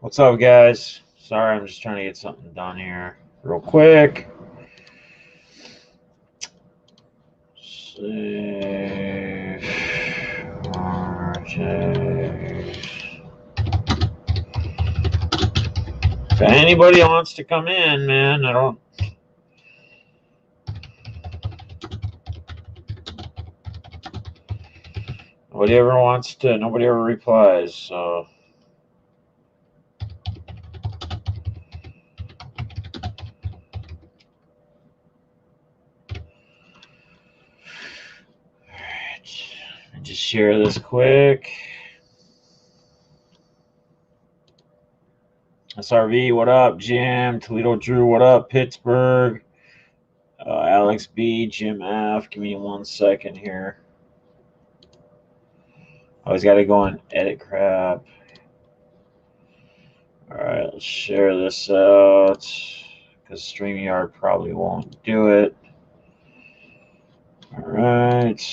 What's up, guys? Sorry, I'm just trying to get something done here real quick. Save. If anybody wants to come in, man, I don't. Nobody ever wants to. Nobody ever replies. So. Alright. Just share this quick. SRV, what up? Jim, Toledo Drew, what up? Pittsburgh, Alex B, Jim F. Give me 1 second here. Always got to go and edit crap. Alright, let's share this out because StreamYard probably won't do it. Alright.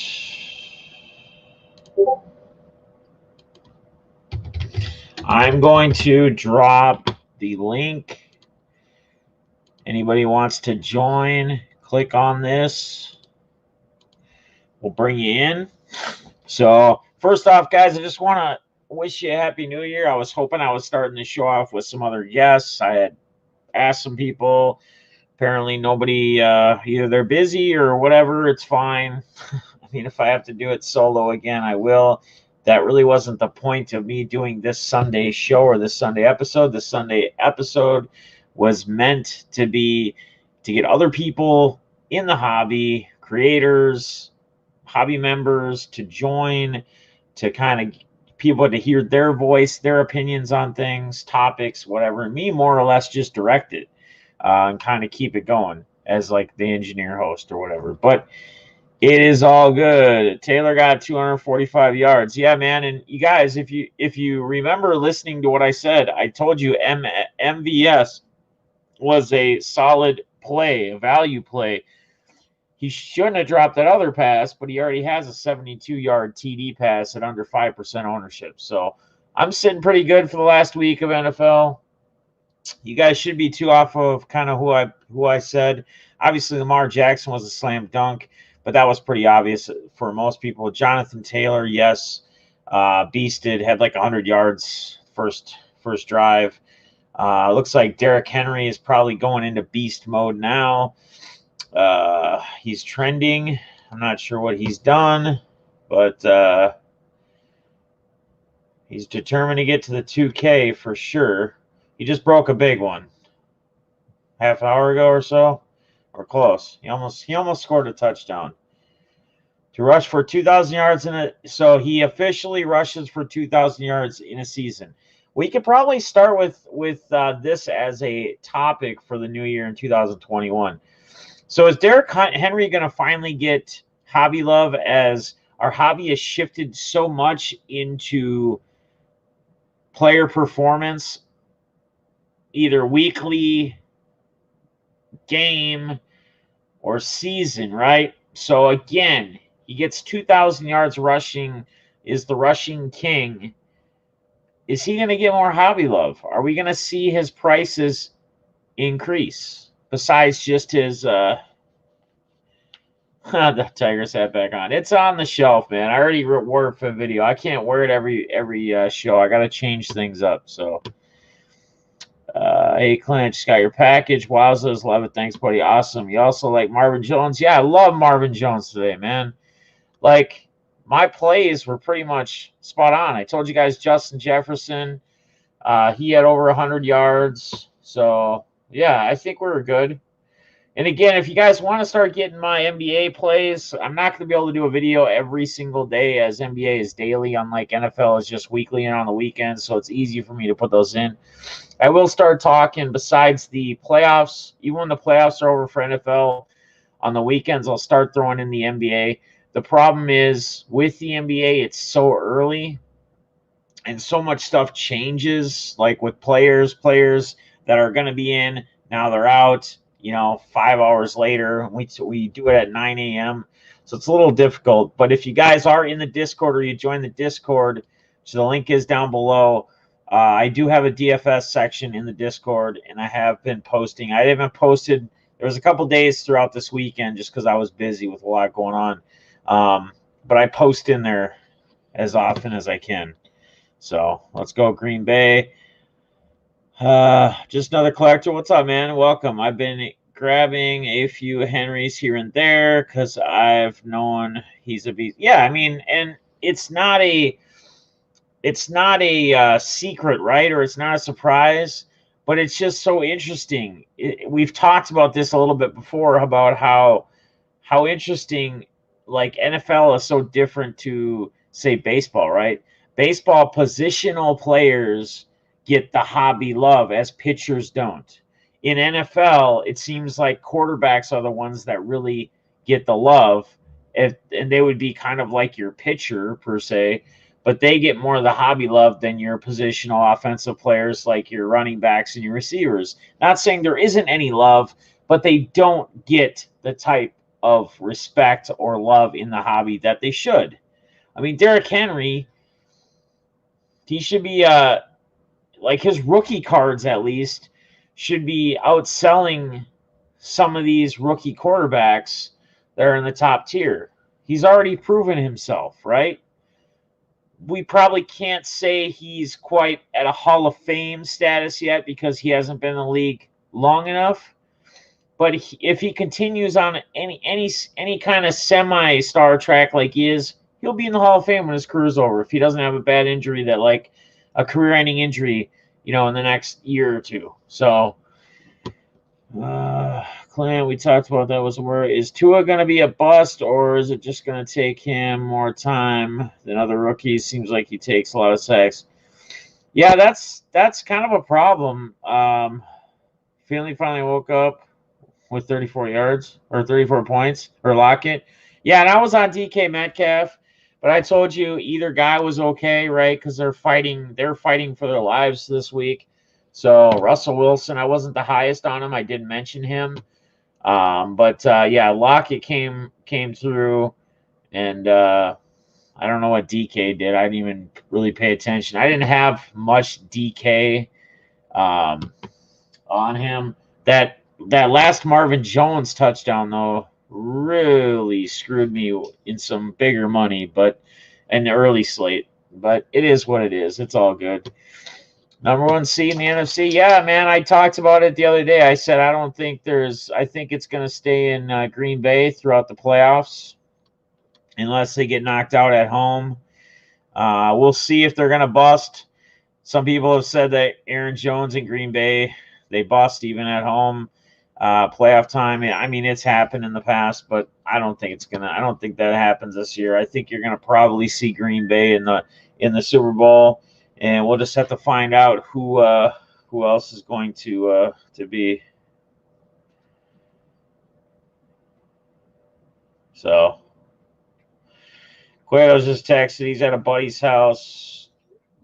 I'm going to drop the link. Anybody wants to join, click on this. We'll bring you in. So, first off, guys, I just want to wish you a Happy New Year. I was hoping I was starting the show off with some other guests. I had asked some people. Apparently, nobody, either they're busy or whatever, it's fine. I mean, if I have to do it solo again, I will. That really wasn't the point of me doing this Sunday show or this Sunday episode. This Sunday episode was meant to be to get other people in the hobby, creators, hobby members to join, to kind of people to hear their voice, their opinions on things, topics, whatever, and me more or less just direct it and kind of keep it going as like the engineer host or whatever. But it is all good. Taylor got 245 yards. Yeah, man. And you guys, if you remember listening to what I said, I told you MVS was a solid play, a value play. He shouldn't have dropped that other pass, but he already has a 72-yard TD pass at under 5% ownership. So I'm sitting pretty good for the last week of NFL. You guys should be too off of kind of who I said. Obviously, Lamar Jackson was a slam dunk, but that was pretty obvious for most people. Jonathan Taylor, yes, beasted, had like 100 yards first drive. Looks like Derrick Henry is probably going into beast mode now. He's trending. I'm not sure what he's done, but he's determined to get to the 2K for sure. He just broke a big one. Half an hour ago or so, or close. He almost scored a touchdown. To rush for 2,000 yards so he officially rushes for 2,000 yards in a season. We could probably start with this as a topic for the new year in 2021. So is Derrick Henry going to finally get hobby love as our hobby has shifted so much into player performance, either weekly, game, or season, right? So again, he gets 2,000 yards rushing, is the rushing king. Is he going to get more hobby love? Are we going to see his prices increase besides just his the Tiger's hat back on? It's on the shelf, man. I already wore it for video. I can't wear it every show. I got to change things up. So, hey, Clint, just got your package. Wowzers, love it. Thanks, buddy. Awesome. You also like Marvin Jones? Yeah, I love Marvin Jones today, man. Like, my plays were pretty much spot on. I told you guys Justin Jefferson, he had over 100 yards. So, yeah, I think we're good. And again, if you guys want to start getting my NBA plays, I'm not going to be able to do a video every single day as NBA is daily, unlike NFL is just weekly and on the weekends, so it's easy for me to put those in. I will start talking besides the playoffs. Even when the playoffs are over for NFL, on the weekends, I'll start throwing in the NBA. The problem is with the NBA, it's so early and so much stuff changes, like with players that are going to be in, now they're out, 5 hours later. We do it at 9 a.m. So it's a little difficult. But if you guys are in the Discord or you join the Discord, so the link is down below, I do have a DFS section in the Discord, and I have been posting. I haven't posted. There was a couple days throughout this weekend just because I was busy with a lot going on. But I post in there as often as I can. So let's go Green Bay. Just another collector. What's up, man? Welcome. I've been grabbing a few Henrys here and there because I've known he's a beast. Yeah, I mean, and it's not a secret, right? Or it's not a surprise, but it's just so interesting. We've talked about this a little bit before about how interesting, like, NFL is so different to, say, baseball, right? Baseball positional players get the hobby love as pitchers don't. In NFL, it seems like quarterbacks are the ones that really get the love, and they would be kind of like your pitcher per se, but they get more of the hobby love than your positional offensive players like your running backs and your receivers. Not saying there isn't any love, but they don't get the type of respect or love in the hobby that they should. I mean, Derrick Henry, he should be like his rookie cards at least should be outselling some of these rookie quarterbacks that are in the top tier. He's already proven himself, right? We probably can't say he's quite at a Hall of Fame status yet because he hasn't been in the league long enough. But if he continues on any kind of semi-star track like he is, he'll be in the Hall of Fame when his career's over. If he doesn't have a bad injury that, like, a career-ending injury, in the next year or two. So, Clint, we talked about that. Was where is Tua going to be a bust, or is it just going to take him more time than other rookies? Seems like he takes a lot of sacks. Yeah, that's kind of a problem. Finally woke up with 34 yards or 34 points, or Lockett. Yeah, and I was on DK Metcalf, but I told you either guy was okay, right? Because they're fighting for their lives this week. So Russell Wilson, I wasn't the highest on him. I didn't mention him. But yeah, Lockett came through, and I don't know what DK did. I didn't even really pay attention. I didn't have much DK on him. That last Marvin Jones touchdown, though, really screwed me in some bigger money, but in the early slate. But it is what it is. It's all good. Number 1 seed in the NFC. Yeah, man, I talked about it the other day. I said I think it's going to stay in Green Bay throughout the playoffs unless they get knocked out at home. We'll see if they're going to bust. Some people have said that Aaron Jones in Green Bay, they bust even at home. Playoff time. I mean, it's happened in the past, but I don't think that happens this year. I think you're going to probably see Green Bay in the Super Bowl, and we'll just have to find out who else is going to be. So, Cueto's just texted. He's at a buddy's house.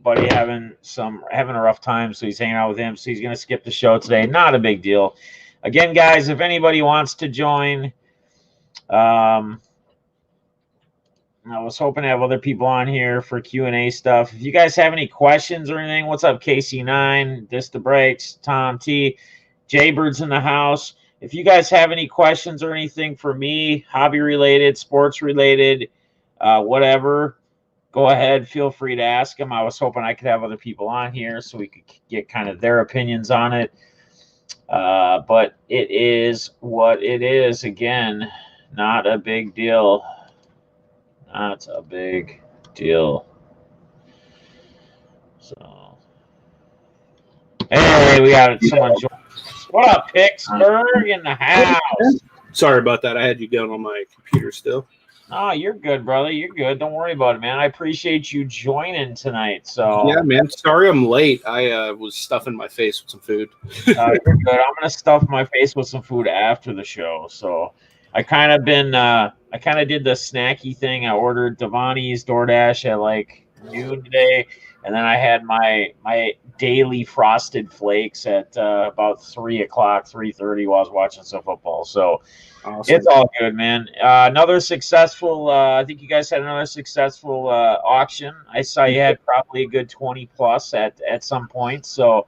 Buddy having a rough time, so he's hanging out with him. So he's going to skip the show today. Not a big deal. Again, guys, if anybody wants to join, I was hoping to have other people on here for Q&A stuff. If you guys have any questions or anything, what's up, KC9, This the Breaks, Tom T, Jaybird's in the house. If you guys have any questions or anything for me, hobby-related, sports-related, whatever, go ahead. Feel free to ask them. I was hoping I could have other people on here so we could get kind of their opinions on it. But it is what it is. Again, not a big deal. Not a big deal. So, hey, we got someone join. What up, Pittsburgh in the house? Sorry about that. I had you down on my computer still. Oh, you're good, brother. You're good. Don't worry about it, man. I appreciate you joining tonight. So yeah, man. Sorry I'm late. I was stuffing my face with some food. You're good. I'm gonna stuff my face with some food after the show. So I kind of did the snacky thing. I ordered Devani's DoorDash at like noon today, and then I had my daily Frosted Flakes at about 3:30 while I was watching some football. So Awesome. It's all good, man. Another successful. I think you guys had another successful auction. I saw you had probably a good 20 plus at some point. So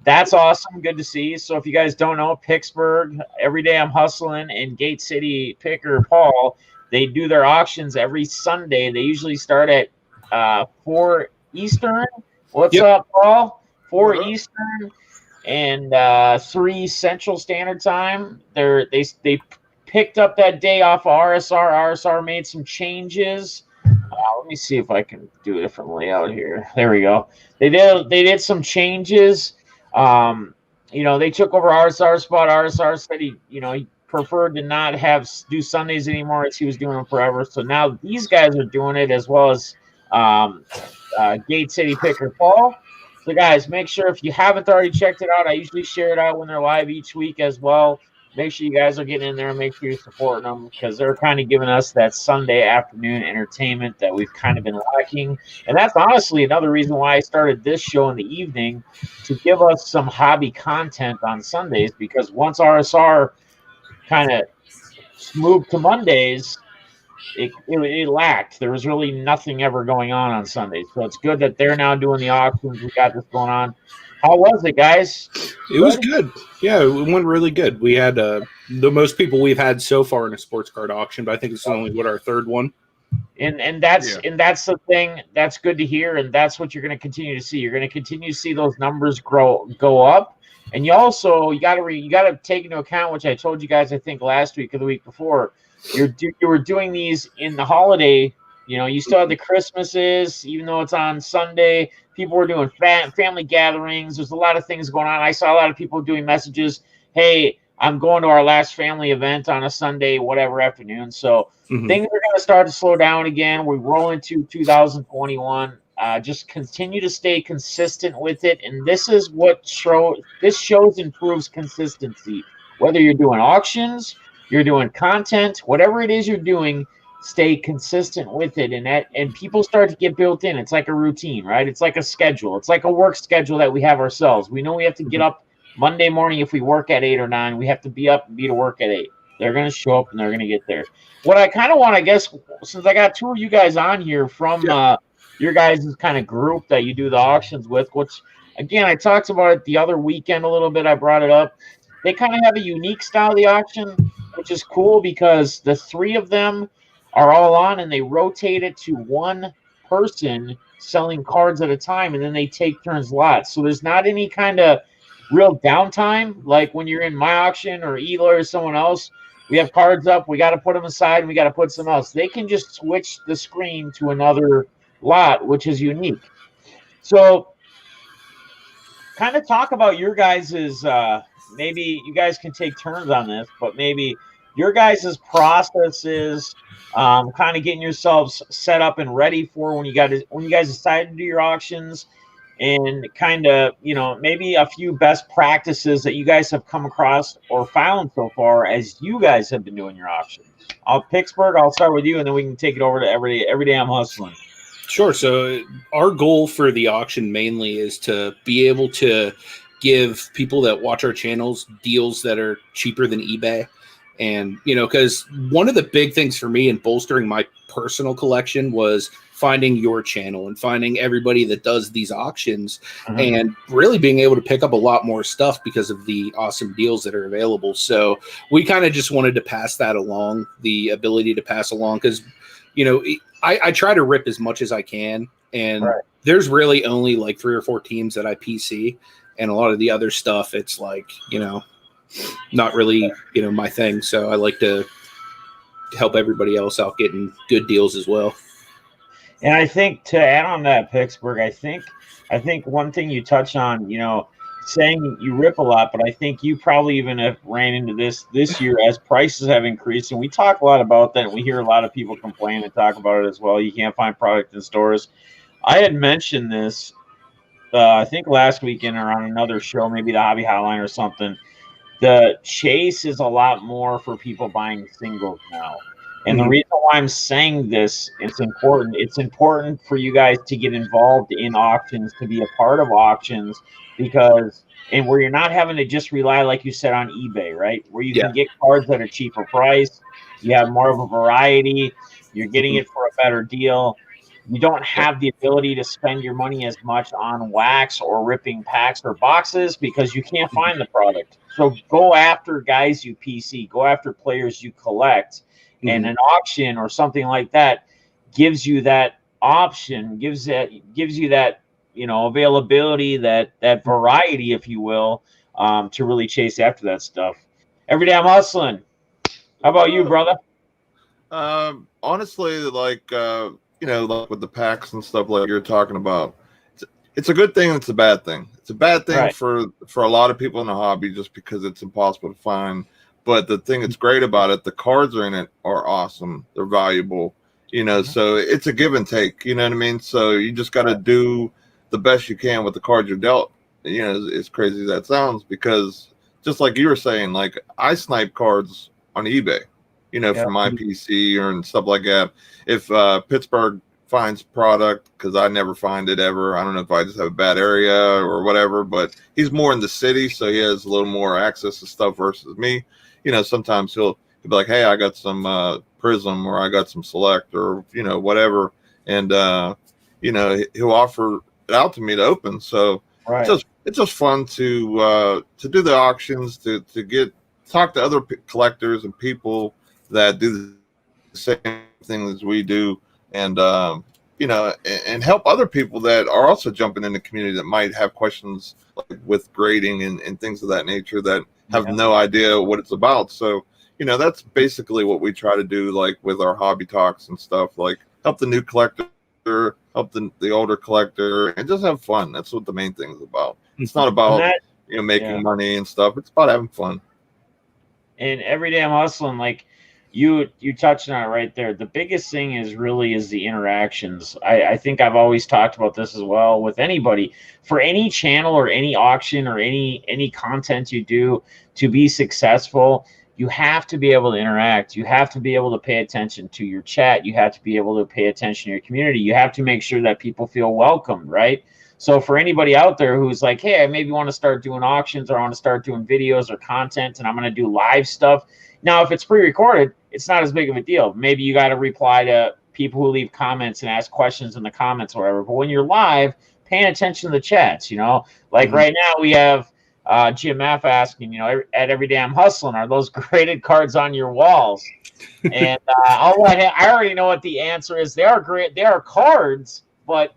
that's awesome. Good to see. So if you guys don't know, Pittsburgh, every day I'm hustling, and Gate City Picker Paul, they do their auctions every Sunday. They usually start at 4 Eastern. What's Yep. up, Paul? 4 What up? Eastern and 3 Central Standard Time. They picked up that day off of RSR. RSR made some changes. Let me see if I can do a different layout here. There we go. They did some changes. They took over RSR spot. RSR said he preferred to not do Sundays anymore as he was doing them forever. So now these guys are doing it as well as Gate City Picker Paul. So guys, make sure if you haven't already checked it out, I usually share it out when they're live each week as well. Make sure you guys are getting in there and make sure you're supporting them because they're kind of giving us that Sunday afternoon entertainment that we've kind of been lacking. And that's honestly another reason why I started this show in the evening to give us some hobby content on Sundays, because once RSR kind of moved to Mondays, it lacked. There was really nothing ever going on Sundays. So it's good that they're now doing the auctions. We got this going on. How was it, guys? It was good. Yeah, it went really good. We had the most people we've had so far in a sports card auction, but I think it's only our third one. And that's the thing. That's good to hear, and that's what you're going to continue to see. You're going to continue to see those numbers go up. And you got to take into account, which I told you guys I think last week or the week before. You were doing these in the holiday. You still have the Christmases, even though it's on Sunday. People were doing family gatherings. There's a lot of things going on. I saw a lot of people doing messages. Hey, I'm going to our last family event on a Sunday, whatever afternoon. So things are going to start to slow down again. We roll into 2021. Just continue to stay consistent with it. And this is what shows improves consistency. Whether you're doing auctions, you're doing content, whatever it is you're doing, stay consistent with it. And people start to get built in. It's like a routine, right? It's like a schedule. It's like a work schedule that we have ourselves. We know we have to get up Monday morning. If we work at 8 or 9, we have to be up and be to work at 8. They're going to show up and they're going to get there. What I kind of want, I guess, since I got 2 of you guys on here from your guys' kind of group that you do the auctions with, which, again, I talked about it the other weekend a little bit. I brought it up. They kind of have a unique style of the auction, which is cool because the 3 of them are all on and they rotate it to one person selling cards at a time, and then they take turns lots. So there's not any kind of real downtime like when you're in my auction or Eloy or someone else. We have cards up, we got to put them aside, and we got to put some else. They can just switch the screen to another lot, which is unique. So kind of talk about your guys's maybe you guys can take turns on this, but maybe your guys' processes, kind of getting yourselves set up and ready for when you guys decide to do your auctions, and kind of maybe a few best practices that you guys have come across or found so far as you guys have been doing your auctions. Pittsburgh, I'll start with you, and then we can take it over to every day I'm hustling. Sure. So our goal for the auction mainly is to be able to give people that watch our channels deals that are cheaper than eBay. And, because one of the big things for me in bolstering my personal collection was finding your channel and finding everybody that does these auctions and really being able to pick up a lot more stuff because of the awesome deals that are available. So we kind of just wanted to pass that along, the ability to pass along, because, I try to rip as much as I can. And there's really only like 3 or 4 teams that I PC, and a lot of the other stuff, it's like, not really, my thing. So I like to help everybody else out getting good deals as well. And I think to add on that, Pittsburgh, I think one thing you touch on, saying you rip a lot, but I think you probably even have ran into this year as prices have increased. And we talk a lot about that. And we hear a lot of people complain and talk about it as well. You can't find product in stores. I had mentioned this, I think last weekend or on another show, maybe the Hobby Hotline or something. The chase is a lot more for people buying singles now. And the reason why I'm saying this, it's important. It's important for you guys to get involved in auctions, to be a part of auctions, because and where you're not having to just rely, like you said, on eBay, right? Where you Yeah. can get cards at a cheaper price, you have more of a variety, you're getting it for a better deal. You don't have the ability to spend your money as much on wax or ripping packs or boxes because you can't find the product. So go after guys you PC, go after players you collect, and an auction or something like that gives you that option, gives you that availability, that variety, if you will, to really chase after that stuff. Every day I'm hustling. How about you, brother? Honestly, like like with the packs and stuff like you're talking about, it's a good thing and it's a bad thing. It's a bad thing Right. for a lot of people in the hobby just because it's impossible to find. But the thing that's great about it, the cards are in it are awesome. They're valuable, so it's a give and take, you know what I mean? So you just got to do the best you can with the cards you're dealt, as crazy as that sounds, because just like you were saying, like I snipe cards on eBay, for my PC or and stuff like that. If Pittsburgh finds product, because I never find it ever. I don't know if I just have a bad area or whatever, but he's more in the city, so he has a little more access to stuff versus me. Sometimes he'll be like, hey, I got some Prism or I got some Select or, whatever. And, he'll offer it out to me to open. So it's just fun to do the auctions, to talk to other collectors and people that do the same thing as we do. And, and help other people that are also jumping in the community that might have questions like with grading and things of that nature that have no idea what it's about. So, that's basically what we try to do, like with our hobby talks and stuff, like help the new collector, help the older collector, and just have fun. That's what the main thing is about. It's not about, making money and stuff. It's about having fun. And every day I'm hustling, like you touched on it right there. The biggest thing is the interactions. I think I've always talked about this as well with anybody, for any channel or any auction or any content you do to be successful. You have to be able to interact. You have to be able to pay attention to your chat. You have to be able to pay attention to your community. You have to make sure that people feel welcomed, right? So for anybody out there who's like, hey, I maybe want to start doing auctions, or I want to start doing videos or content, and I'm going to do live stuff. Now, if it's pre-recorded, it's not as big of a deal. Maybe you got to reply to people who leave comments and ask questions in the comments or whatever. But when you're live, paying attention to the chats, like right now we have Jim F asking, at Every Day I'm Hustling, are those graded cards on your walls? And I'll let him, I already know what the answer is. They are great. They are cards, but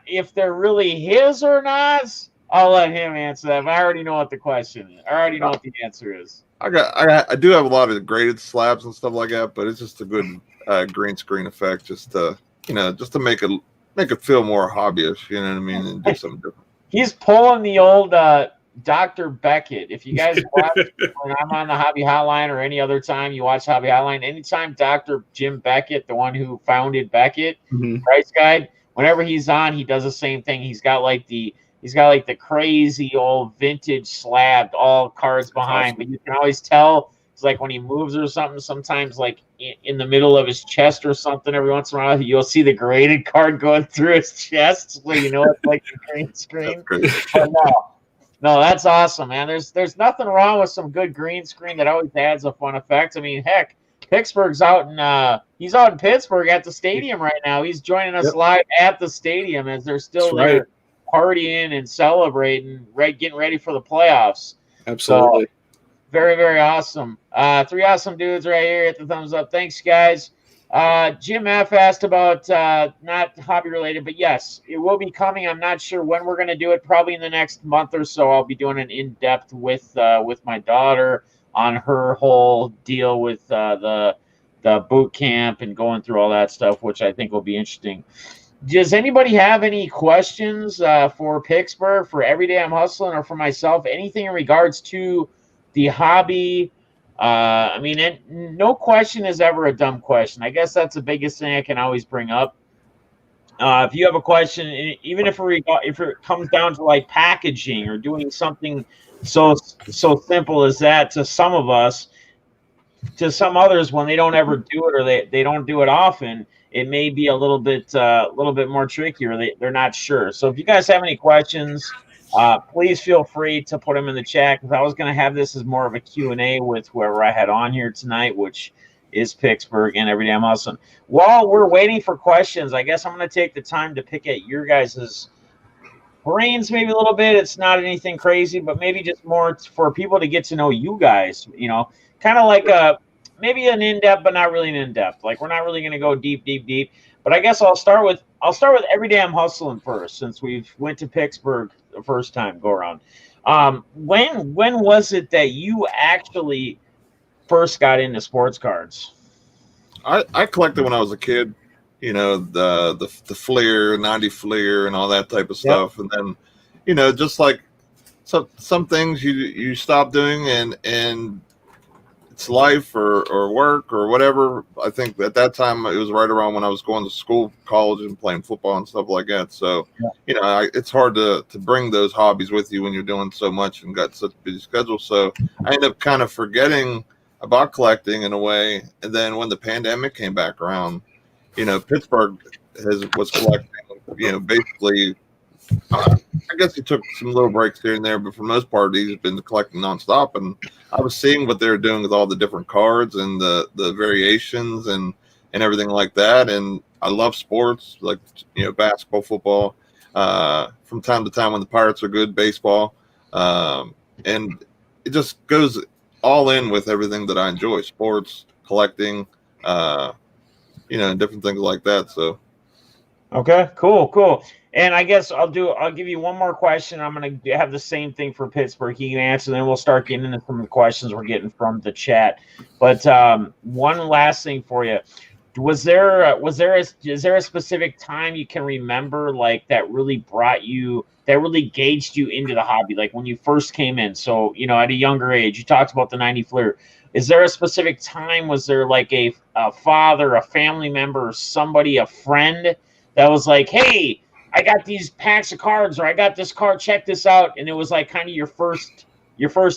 if they're really his or not, I'll let him answer that. But I already know what the question is. I already know what the answer is. I do have a lot of graded slabs and stuff like that, but it's just a good green screen effect, just to make it feel more hobbyish, you know what I mean, and do something different. He's pulling the old Dr. Beckett. If you guys watch when I'm on the Hobby Hotline or any other time you watch Hobby Hotline, anytime Dr. Jim Beckett, the one who founded Beckett Price Guide, whenever he's on, he does the same thing. He's got like the crazy old vintage slabbed all cards behind, but you can always tell it's like when he moves or something. Sometimes like in the middle of his chest or something, every once in a while you'll see the graded card going through his chest, so it's like a green screen. But no, that's awesome, man. There's nothing wrong with some good green screen. That always adds a fun effect. I mean, heck, Pittsburgh's he's out in Pittsburgh at the stadium right now. He's joining us live at the stadium as they're still there partying and celebrating, getting ready for the playoffs. Absolutely. So, very, very awesome. 3 awesome dudes right here. Hit the thumbs up. Thanks, guys. Jim F asked about not hobby related, but yes, it will be coming. I'm not sure when we're going to do it. Probably in the next month or so. I'll be doing an in-depth with my daughter on her whole deal with the boot camp and going through all that stuff, which I think will be interesting. Does anybody have any questions for Pittsburgh, for Every Day I'm Hustling, or for myself? Anything in regards to the hobby? I mean, no question is ever a dumb question. I guess that's the biggest thing I can always bring up. If you have a question, even if it comes down to like packaging or doing something so simple as that, to some of us, to some others, when they don't ever do it or they don't do it often, it may be a little bit more tricky, or they're not sure. So if you guys have any questions, please feel free to put them in the chat, because I was going to have this as more of a Q&A with whoever I had on here tonight, which is Pittsburgh and Everyday Muslim. While we're waiting for questions, I guess I'm going to take the time to pick at your guys's brains maybe a little bit. It's not anything crazy, but maybe just more for people to get to know you guys, kind of like maybe an in-depth, but not really an in-depth. Like, we're not really going to go deep. But I guess I'll start with Everyday I'm Hustling first, since we've went to Pittsburgh the first time go around. When was it that you actually first got into sports cards? I collected when I was a kid, the Fleer, 90 Fleer and all that type of stuff. Yep. And then, just like some things you stop doing and it's life or work or whatever. I think at that time it was right around when I was going to school, college, and playing football and stuff like that. So, it's hard to bring those hobbies with you when you're doing so much and got such a busy schedule. So I ended up kind of forgetting about collecting in a way. And then when the pandemic came back around, Pittsburgh was collecting, basically, I guess he took some little breaks here and there, but for the most part, he's been collecting nonstop. And I was seeing what they were doing with all the different cards and the variations and everything like that. And I love sports, like, basketball, football, from time to time when the Pirates are good, baseball. And it just goes all in with everything that I enjoy: sports, collecting, and different things like that. So, okay, cool. And I guess I'll give you one more question. I'm going to have the same thing for Pittsburgh. He can answer, then we'll start getting into some of the questions we're getting from the chat. But one last thing for you: is there a specific time you can remember, like, that really gauged you into the hobby, like when you first came in? So, at a younger age, you talked about the 90 Fleer. Is there a specific time? Was there like a father, a family member, somebody, a friend that was like, hey, I got these packs of cards, or I got this card, check this out? And it was like kind of your first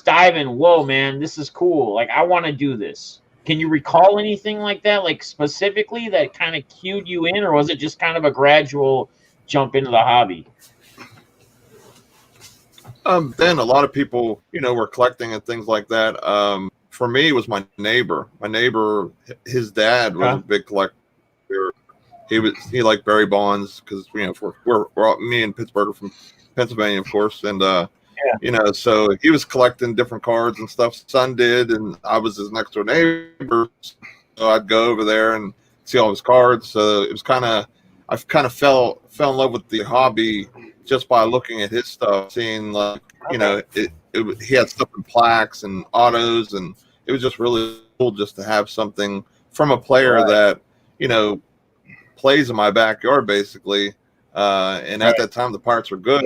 dive in. Whoa, man, this is cool. Like, I want to do this. Can you recall anything like that, like specifically that kind of cued you in, or was it just kind of a gradual jump into the hobby? Then a lot of people, were collecting and things like that. For me, it was my neighbor. My neighbor, his dad was a big collector. He liked Barry Bonds, because we're all, me and Pittsburgh are from Pennsylvania, of course, and so he was collecting different cards and stuff. Son did, and I was his next door neighbor, so I'd go over there and see all his cards. So it was I kind of fell in love with the hobby just by looking at his stuff, seeing, like, he had stuff in plaques and autos, and it was just really cool just to have something from a player that plays in my backyard, basically. And at that time, the Pirates were good.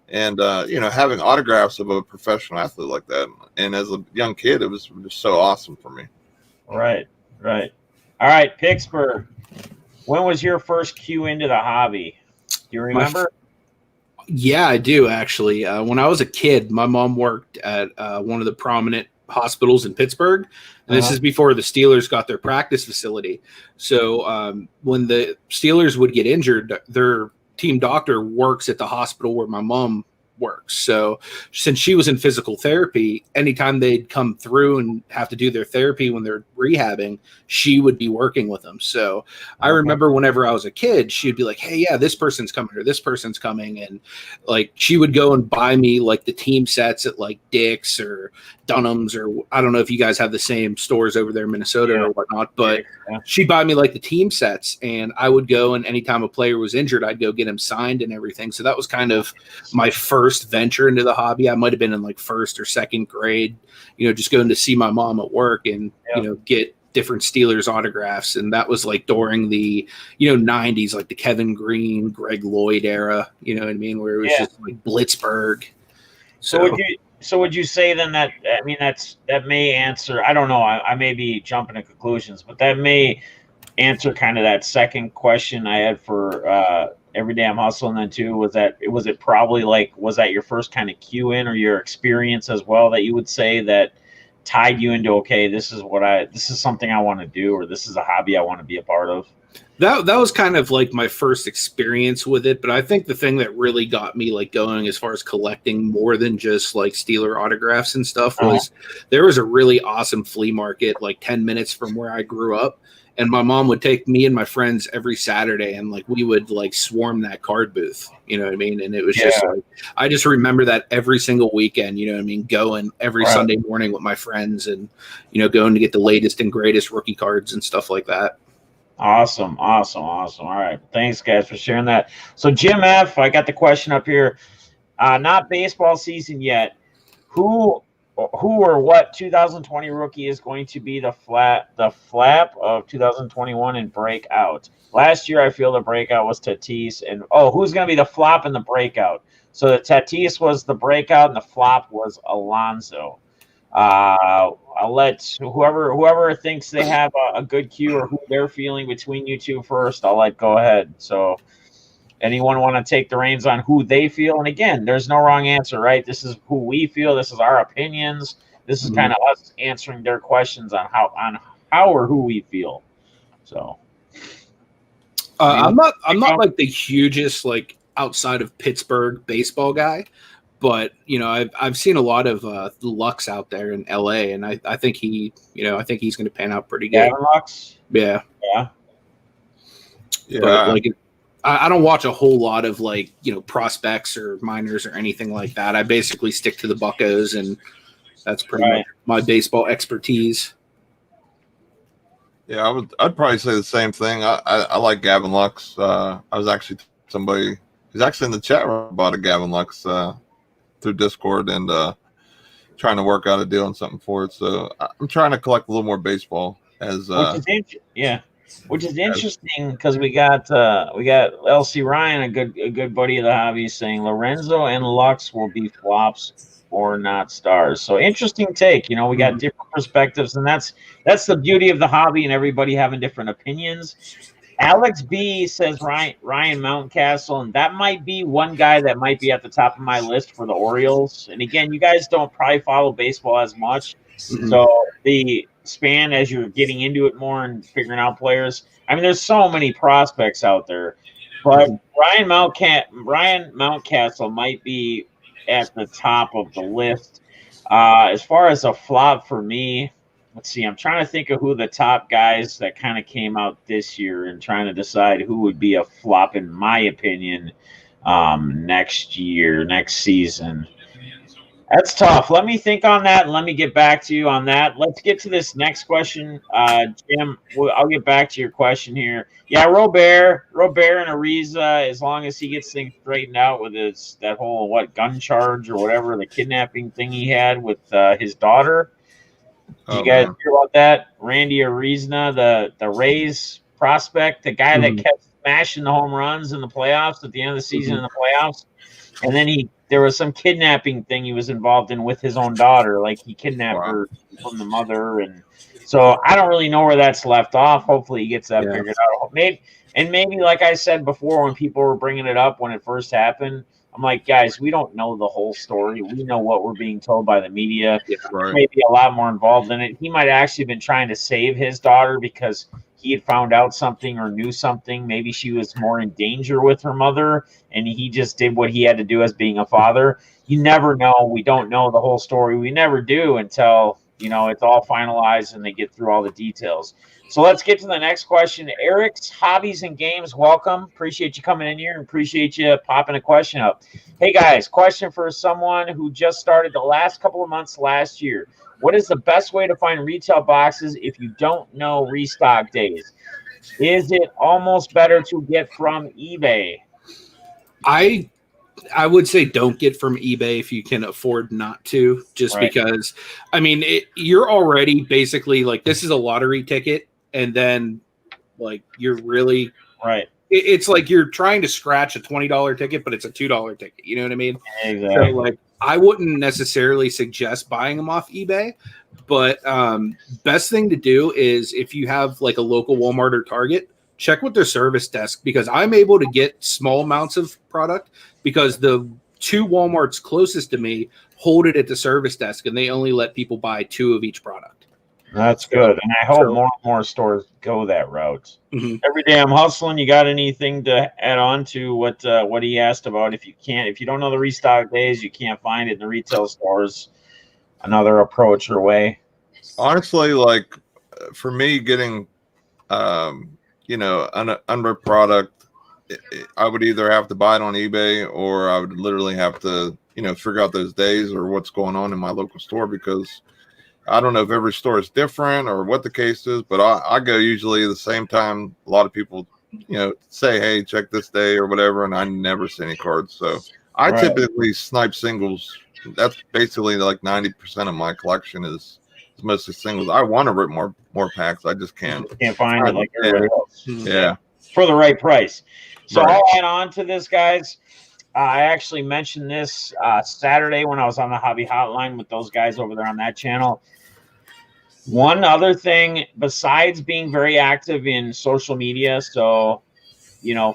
And, having autographs of a professional athlete like that, and as a young kid, it was just so awesome for me. Right. All right, Pittsburgh, when was your first cue into the hobby? Do you remember? Yeah, I do, actually. When I was a kid, my mom worked at one of the prominent hospitals in Pittsburgh. And this is before the Steelers got their practice facility. So when the Steelers would get injured, their team doctor works at the hospital where my mom works. So since she was in physical therapy, anytime they'd come through and have to do their therapy when they're rehabbing, she would be working with them. So I remember whenever I was a kid, she'd be like, hey, yeah, this person's coming or this person's coming. And like, she would go and buy me like the team sets at like Dick's or Dunham's, or I don't know if you guys have the same stores over there in Minnesota or whatnot, but she'd buy me like the team sets, and I would go, and anytime a player was injured, I'd go get him signed and everything. So that was kind of my first venture into the hobby. I might've been in like first or second grade, just going to see my mom at work and, get different Steelers autographs. And that was like during the, 90s, like the Kevin Green, Greg Lloyd era, you know what I mean? Where it was just like Blitzburg. So would you say then that, I mean, that may answer, I don't know, I may be jumping to conclusions, but that may answer kind of that second question I had for Everyday I'm Hustling then too. Was it probably like, was that your first kind of cue in, or your experience as well, that you would say that tied you into, okay, this is something I want to do, or this is a hobby I want to be a part of? That was kind of like my first experience with it, but I think the thing that really got me like going as far as collecting more than just like Steeler autographs and stuff was there was a really awesome flea market like 10 minutes from where I grew up, and my mom would take me and my friends every Saturday, and like we would like swarm that card booth, you know what I mean? And it was just like I just remember that every single weekend, you know what I mean, going every Sunday morning with my friends and going to get the latest and greatest rookie cards and stuff like that. Awesome. All right. Thanks, guys, for sharing that. So, Jim F., I got the question up here. Not baseball season yet. Who or what 2020 rookie is going to be the flap of 2021 and breakout? Last year, I feel the breakout was Tatis. And, who's going to be the flop and the breakout? So, the Tatis was the breakout and the flop was Alonso. I'll let whoever thinks they have a good cue or who they're feeling between you two first. I'll let go ahead. So, anyone want to take the reins on who they feel? And again, there's no wrong answer, right? This is who we feel. This is our opinions. This is kind of us answering their questions on how or who we feel. So, I'm not like the hugest like outside of Pittsburgh baseball guy. But I've seen a lot of Lux out there in LA, and I think he's going to pan out pretty good. Gavin Lux? Yeah. But like, I don't watch a whole lot of like prospects or minors or anything like that. I basically stick to the Buccos, and that's pretty much my baseball expertise. Yeah, I'd probably say the same thing. I like Gavin Lux. I was actually somebody who's actually in the chat room about a Gavin Lux through Discord and trying to work out a deal and something for it. So I'm trying to collect a little more baseball which is interesting because we got LC Ryan, a good buddy of the hobby, saying Lorenzo and Lux will be flops or not stars. So interesting take. We got different perspectives, and that's the beauty of the hobby and everybody having different opinions. Alex B says Ryan Mountcastle, and that might be one guy that might be at the top of my list for the Orioles. And again, you guys don't probably follow baseball as much, so the span as you're getting into it more and figuring out players. I mean, there's so many prospects out there, but Ryan Mountcastle might be at the top of the list. As far as a flop for me, let's see. I'm trying to think of who the top guys that kind of came out this year and trying to decide who would be a flop, in my opinion, next season. That's tough. Let me think on that, and let me get back to you on that. Let's get to this next question. Jim, I'll get back to your question here. Yeah, Robert and Ariza, as long as he gets things straightened out with that whole gun charge or whatever, the kidnapping thing he had with his daughter. Did you guys hear about that? Randy Arizna, the Rays prospect, the guy that kept smashing the home runs in the playoffs at the end of the season in the playoffs. And then there was some kidnapping thing he was involved in with his own daughter. Like he kidnapped her from the mother. And so I don't really know where that's left off. Hopefully he gets that figured out. Maybe, like I said before, when people were bringing it up when it first happened, I'm like, guys, we don't know the whole story. We know what we're being told by the media. Maybe a lot more involved in it. He might have actually been trying to save his daughter because he had found out something or knew something. Maybe she was more in danger with her mother, and he just did what he had to do as being a father. You never know. We don't know the whole story. We never do until, it's all finalized and they get through all the details. So let's get to the next question. Eric's Hobbies and Games, welcome. Appreciate you coming in here and appreciate you popping a question up. Hey, guys, question for someone who just started the last couple of months last year. What is the best way to find retail boxes if you don't know restock days? Is it almost better to get from eBay? I would say don't get from eBay if you can afford not to, just because, I mean, you're already basically like, this is a lottery ticket. And then like, you're really It's like you're trying to scratch a $20 ticket, but it's a $2 ticket. You know what I mean? Exactly. So like, I wouldn't necessarily suggest buying them off eBay, but best thing to do is if you have like a local Walmart or Target, check with their service desk, because I'm able to get small amounts of product because the two Walmarts closest to me hold it at the service desk, and they only let people buy 2 of each product. That's good, and I hope more and more stores go that route. Mm-hmm. Every day I'm hustling. You got anything to add on to what he asked about? If you don't know the restock days, you can't find it in the retail stores. Another approach or way. Honestly, like for me, getting under product, I would either have to buy it on eBay or I would literally have to figure out those days or what's going on in my local store, because I don't know if every store is different or what the case is, but I go usually the same time. A lot of people, say, hey, check this day or whatever, and I never see any cards. So I typically snipe singles. That's basically like 90% of my collection is mostly singles. I want to rip more packs. I just can't. Can't find it like everybody else. Yeah. For the right price. So Right. I'll add on to this, guys. I actually mentioned this Saturday when I was on the Hobby Hotline with those guys over there on that channel. One other thing, besides being very active in social media, so,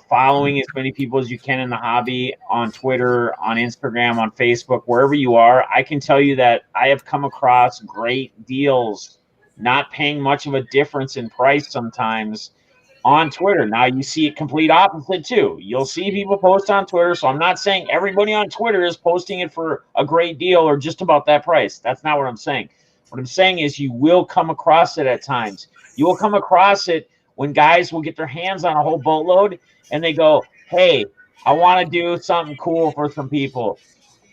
following as many people as you can in the hobby on Twitter, on Instagram, on Facebook, wherever you are, I can tell you that I have come across great deals, not paying much of a difference in price sometimes on Twitter. Now you see it complete opposite too. You'll see people post on Twitter. So I'm not saying everybody on Twitter is posting it for a great deal or just about that price. That's not what I'm saying. What I'm saying is you will come across it at times. You will come across it when guys will get their hands on a whole boatload and they go, hey, I want to do something cool for some people.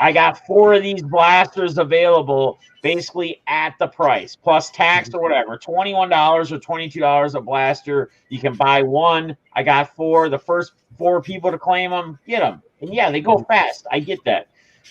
I got 4 of these blasters available basically at the price plus tax or whatever, $21 or $22 a blaster. You can buy one. I got 4. The first 4 people to claim them, get them. And yeah, they go fast. I get that.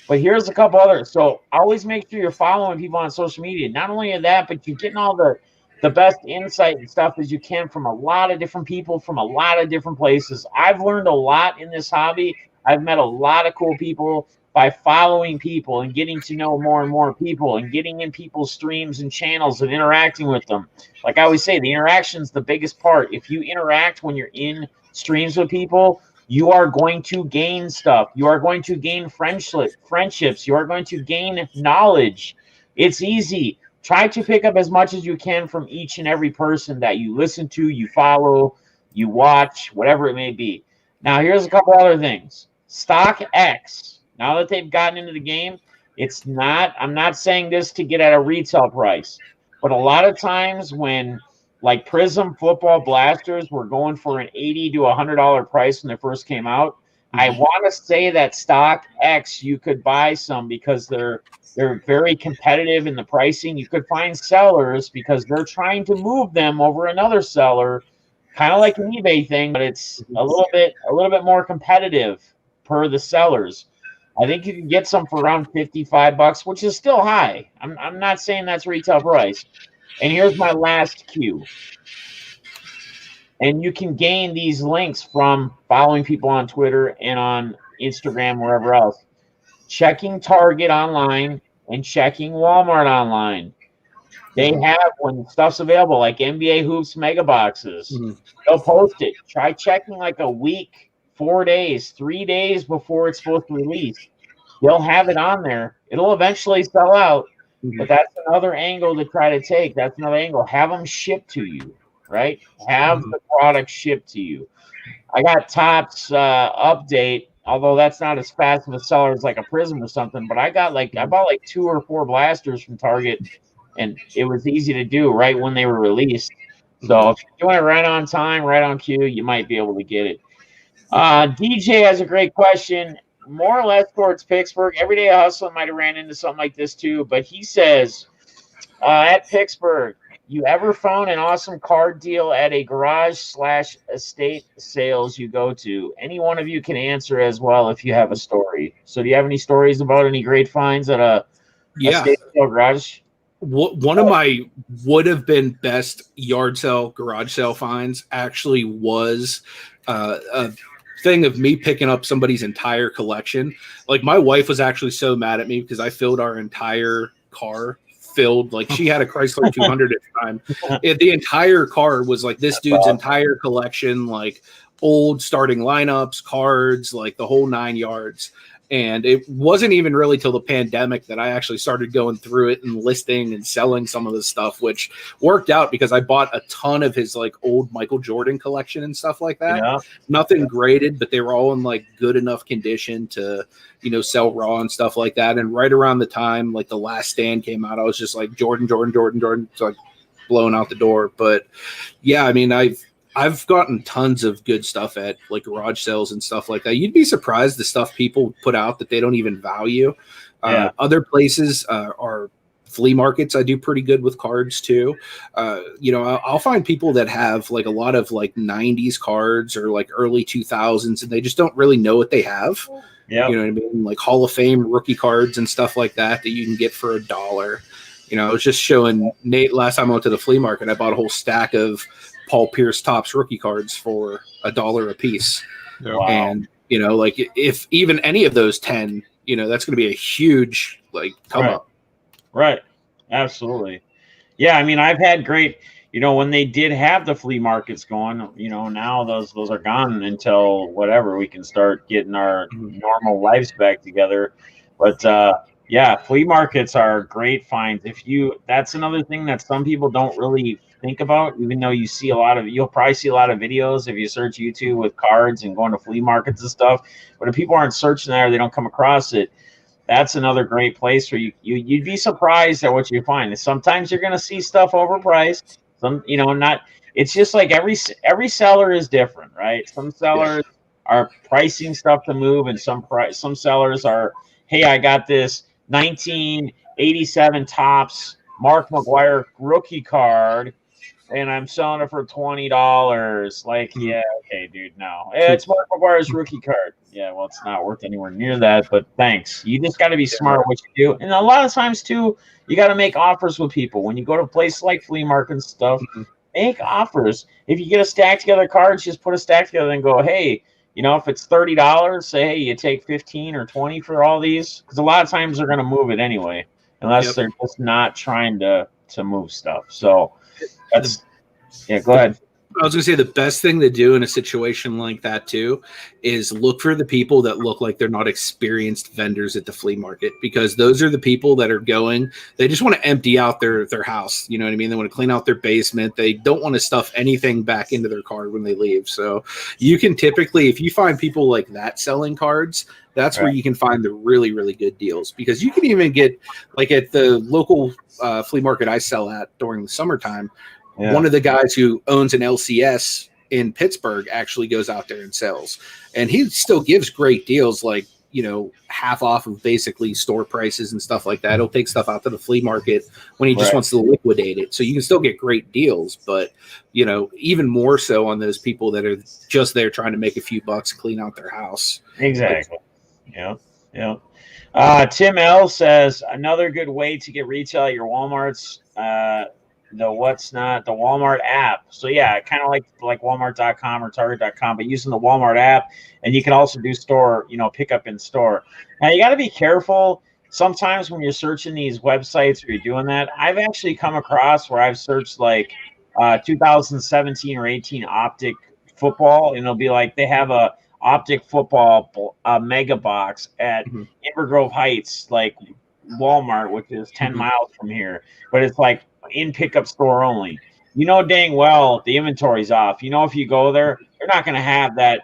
But here's a couple others. So always make sure you're following people on social media. Not only that, but you're getting all the best insight and stuff as you can from a lot of different people from a lot of different places. I've learned a lot in this hobby. I've met a lot of cool people by following people and getting to know more and more people and getting in people's streams and channels and interacting with them. Like I always say, the interaction's the biggest part. If you interact when you're in streams with people, you are going to gain stuff. You are going to gain friendships. You are going to gain knowledge. It's easy. Try to pick up as much as you can from each and every person that you listen to, you follow, you watch, whatever it may be. Now, here's a couple other things. StockX. Now that they've gotten into the game, I'm not saying this to get at a retail price, but a lot of times when like Prism football blasters were going for an $80 to $100 price when they first came out, I want to say that StockX, you could buy some because they're very competitive in the pricing. You could find sellers because they're trying to move them over another seller, kind of like an eBay thing, but it's a little bit more competitive per the sellers. I think you can get some for around $55, which is still high. I'm not saying that's retail price. And here's my last cue. And you can gain these links from following people on Twitter and on Instagram, wherever else. Checking Target online and checking Walmart online. They have, when stuff's available, like NBA Hoops mega boxes, they'll post it. Try checking like a week, 4 days, 3 days before it's supposed to release. They'll have it on there. It'll eventually sell out, but that's another angle to try to take. That's another angle. Have them shipped to you, right? Have the product shipped to you. I got Topps update, although that's not as fast of a seller as like a Prism or something, but I bought like 2 or 4 blasters from Target, and it was easy to do right when they were released. So if you're doing it right on time, right on cue, you might be able to get it. DJ has a great question, more or less towards Pittsburgh. Everyday Hustler might have ran into something like this too, but he says, at Pittsburgh, you ever found an awesome card deal at a garage/estate sales you go to? Any one of you can answer as well if you have a story. So do you have any stories about any great finds at a estate sale garage? One of my would have been best yard sale, garage sale finds actually was a thing of me picking up somebody's entire collection. Like my wife was actually so mad at me because I filled our entire car. Like she had a Chrysler 200 at the time. The entire car was like this dude's entire collection, like old starting lineups, cards, like the whole 9 yards. And it wasn't even really till the pandemic that I actually started going through it and listing and selling some of the stuff, which worked out because I bought a ton of his like old Michael Jordan collection and stuff like that. Yeah. Nothing graded, but they were all in like good enough condition to, sell raw and stuff like that. And right around the time like The Last Stand came out, I was just like Jordan. It's like blowing out the door. But yeah, I mean, I've gotten tons of good stuff at like garage sales and stuff like that. You'd be surprised the stuff people put out that they don't even value. Other places are flea markets. I do pretty good with cards too. I'll find people that have like a lot of like 90s cards or like early 2000s and they just don't really know what they have. Yeah. You know what I mean? Like Hall of Fame rookie cards and stuff like that you can get for $1. I was just showing Nate last time I went to the flea market. I bought a whole stack of Paul Pierce Topps rookie cards for $1 a piece. Yeah. Wow. And, like if even any of those 10, that's going to be a huge like come up. Right. Absolutely. Yeah. I mean, I've had great, when they did have the flea markets going, now those are gone until whatever we can start getting our normal lives back together. But, yeah, flea markets are great finds. That's another thing that some people don't really think about, even though you'll probably see a lot of videos if you search YouTube with cards and going to flea markets and stuff. But if people aren't searching there, they don't come across it. That's another great place where you'd be surprised at what you find. Sometimes you're going to see stuff overpriced. It's just like every seller is different, right? Some sellers are pricing stuff to move, and some sellers are, hey, I got this 1987 Topps Mark McGwire rookie card, and I'm selling it for $20. Like, yeah, okay, dude, no. It's Mark McGwire's rookie card. Yeah, well, it's not worth anywhere near that, but thanks. You just got to be smart what you do. And a lot of times, too, you got to make offers with people. When you go to places like flea market and stuff, make offers. If you get a stack together cards, just put a stack together and go, hey, if it's $30, say, hey, you take 15 or 20 for all these. Because a lot of times they're going to move it anyway, unless they're just not trying to move stuff. So go ahead. I was going to say the best thing to do in a situation like that too is look for the people that look like they're not experienced vendors at the flea market, because those are the people that are they just want to empty out their house. You know what I mean? They want to clean out their basement. They don't want to stuff anything back into their card when they leave. So you can typically, if you find people like that selling cards, that's where you can find the really, really good deals, because you can even get like at the local flea market I sell at during the summertime. Yeah. One of the guys who owns an LCS in Pittsburgh actually goes out there and sells, and he still gives great deals, like, half off of basically store prices and stuff like that. He'll take stuff out to the flea market when he just wants to liquidate it. So you can still get great deals, but, even more so on those people that are just there trying to make a few bucks, clean out their house. Exactly. Yeah. Tim L says another good way to get retail at your Walmarts, the Walmart app. So yeah, kind of like Walmart.com or Target.com, but using the Walmart app, and you can also do store, pick up in store. Now you got to be careful. Sometimes when you're searching these websites or you're doing that, I've actually come across where I've searched like 2017 or 18 Optic football, and it'll be like they have a Optic football mega box at Inver Grove Heights, like Walmart, which is 10 miles from here, but it's like in pickup store only. Dang well the inventory's off. If you go there, they're not going to have that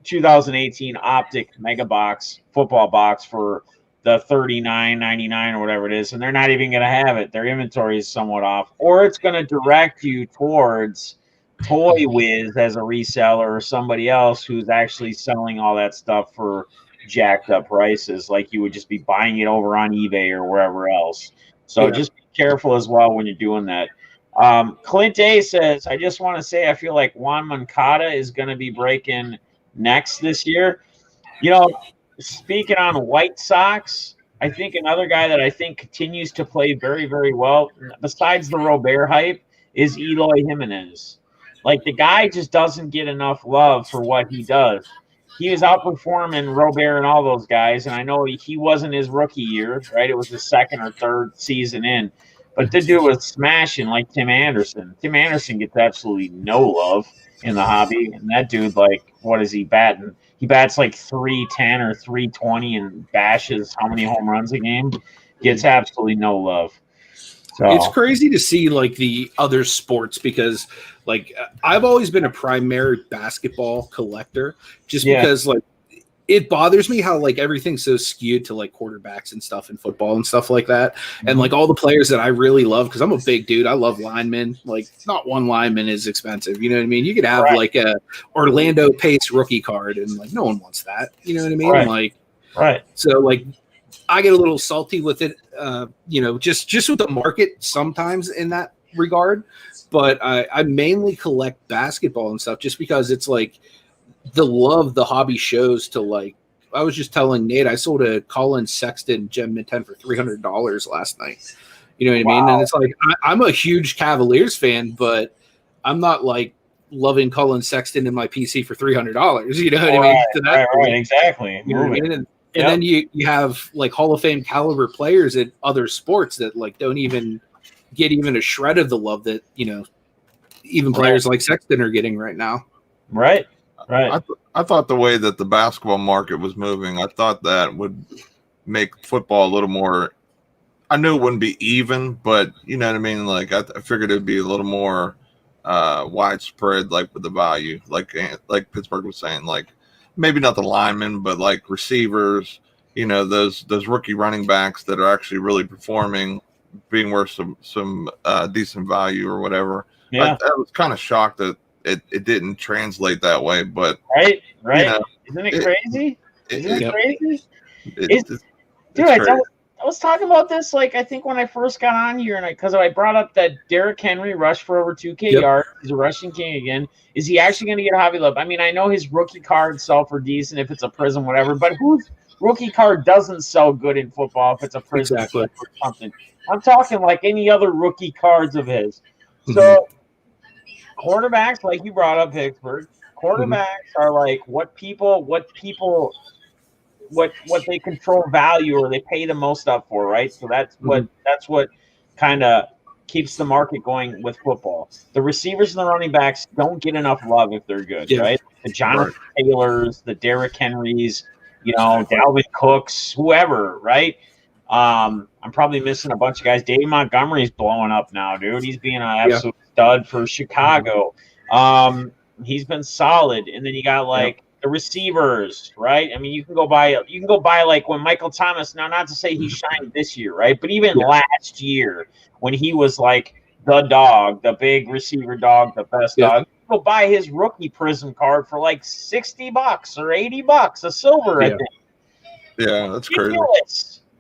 2018 Optic mega box football box for the $39.99 or whatever it is, and they're not even going to have it. Their inventory is somewhat off, or it's going to direct you towards Toy Wiz as a reseller or somebody else who's actually selling all that stuff for jacked up prices, like you would just be buying it over on eBay or wherever else. So just be careful as well when you're doing that. Clint A says, I just want to say I feel like Juan Moncada is going to be breaking necks this year. Speaking on White Sox, I think another guy that I think continues to play very, very well, besides the Robert hype, is Eloy Jimenez. Like, the guy just doesn't get enough love for what he does. He was outperforming Robert and all those guys, and I know he wasn't his rookie year, right? It was his second or third season in. But the dude was smashing like Tim Anderson. Tim Anderson gets absolutely no love in the hobby, and that dude, like, what is he batting? he bats like 310 or 320 and bashes how many home runs a game. Gets absolutely no love. So it's crazy to see like the other sports because like I've always been a primary basketball collector just because like it bothers me how like everything's so skewed to like quarterbacks and stuff in football and stuff like that. And like all the players that I really love, because I'm a big dude, I love linemen. Like not one lineman is expensive. You know what I mean? You could have like a Orlando Pace rookie card and like no one wants that. You know what I mean? Like so like I get a little salty with it, you know, just with the market sometimes in that regard. But I mainly collect basketball and stuff just because it's like the love the hobby shows to like. I was just telling Nate I sold a Colin Sexton Gem Mint 10 for $300 last night. You know what I mean? And it's like I'm a huge Cavaliers fan, but I'm not like loving Colin Sexton in my PC for $300. You know what I mean? To that right, exactly. You know what I mean? And then you have like Hall of Fame caliber players at other sports that like don't even get even a shred of the love that, you know, even players like Sexton are getting right now. Right. I thought the way that the basketball market was moving, I thought that would make football a little more. I knew it wouldn't be even, but you know what I mean. Like I figured it'd be a little more widespread, like with the value, like Pittsburgh was saying, like maybe not the linemen, but like receivers. You know, those rookie running backs that are actually really performing, being worth some decent value or whatever. Yeah, I was kind of shocked that it didn't translate that way, but right. You know, Isn't it crazy? Isn't it crazy? Dude, I was talking about this like I think when I first got on here, and because I brought up that Derrick Henry rushed for over 2K yards. He's a rushing king again. Is he actually going to get a hobby love? I mean, I know his rookie cards sell for decent if it's a prism, whatever. But whose rookie card doesn't sell good in football if it's a prism or something? I'm talking like any other rookie cards of his. So quarterbacks, like you brought up, Pittsburgh. Quarterbacks are like what they control value or they pay the most up for, right? So that's what kind of keeps the market going with football. The receivers and the running backs don't get enough love if they're good, right? The Jonathan Taylors, the Derrick Henrys, you know, Dalvin Cooks, whoever, right? I'm probably missing a bunch of guys. Dave Montgomery's blowing up now, dude. He's being an absolute stud for Chicago. He's been solid. And then you got like the receivers, right? I mean, you can go buy like when Michael Thomas, now not to say he shined this year, right? But even last year when he was like the dog, the big receiver dog, the best dog, you can go buy his rookie prism card for like $60 or $80, a silver, I think. Yeah, that's crazy.